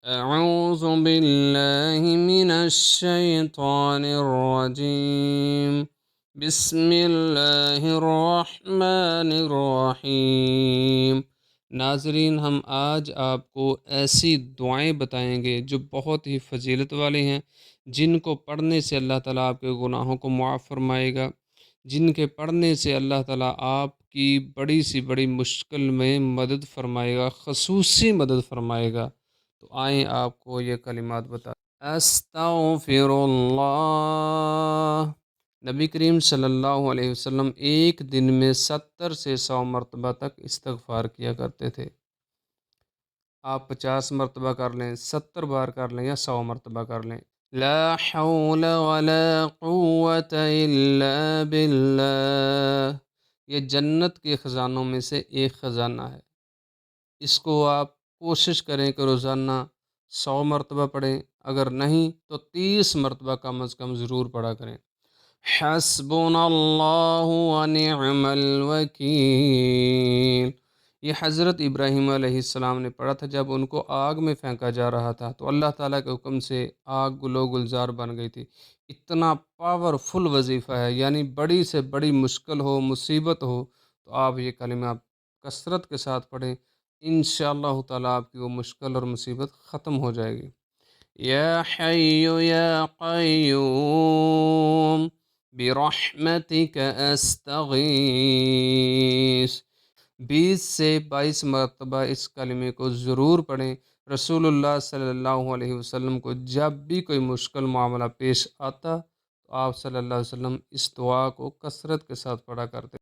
أعوذ بالله من الشيطان الرجيم. بسم الله الرحمن الرحیم۔ ناظرین، ہم آج آپ کو ایسی دعائیں بتائیں گے جو بہت ہی فضیلت والی ہیں، جن کو پڑھنے سے اللہ تعالیٰ آپ کے گناہوں کو معاف فرمائے گا، جن کے پڑھنے سے اللہ تعالیٰ آپ کی بڑی سی بڑی مشکل میں مدد فرمائے گا، خصوصی مدد فرمائے گا۔ تو آئیں آپ کو یہ کلمات بتا۔ استغفر اللہ۔ نبی کریم صلی اللہ علیہ وسلم ایک دن میں 70 سے 100 مرتبہ تک استغفار کیا کرتے تھے۔ آپ 50 مرتبہ کر لیں، 70 بار کر لیں یا 100 مرتبہ کر لیں۔ لا حول ولا قوة الا باللہ۔ یہ جنت کے خزانوں میں سے ایک خزانہ ہے۔ اس کو آپ کوشش کریں کہ روزانہ 100 مرتبہ پڑھیں، اگر نہیں تو 30 مرتبہ کم از کم ضرور پڑھا کریں۔ حسبنا اللہ ونعم الوکیل۔ یہ حضرت ابراہیم علیہ السلام نے پڑھا تھا جب ان کو آگ میں پھینکا جا رہا تھا، تو اللہ تعالیٰ کے حکم سے آگ گلو گلزار بن گئی تھی۔ اتنا پاورفل وظیفہ ہے، یعنی بڑی سے بڑی مشکل ہو، مصیبت ہو، تو آپ یہ کلمہ کثرت کے ساتھ پڑھیں، انشاءاللہ تعالیٰ آپ کی وہ مشکل اور مصیبت ختم ہو جائے گی۔ یا حی یا قیوم برحمتک استغیث۔ 20 سے 22 مرتبہ اس کلمے کو ضرور پڑھیں۔ رسول اللہ صلی اللہ علیہ وسلم کو جب بھی کوئی مشکل معاملہ پیش آتا تو آپ صلی اللہ علیہ وسلم اس دعا کو کثرت کے ساتھ پڑھا کرتے۔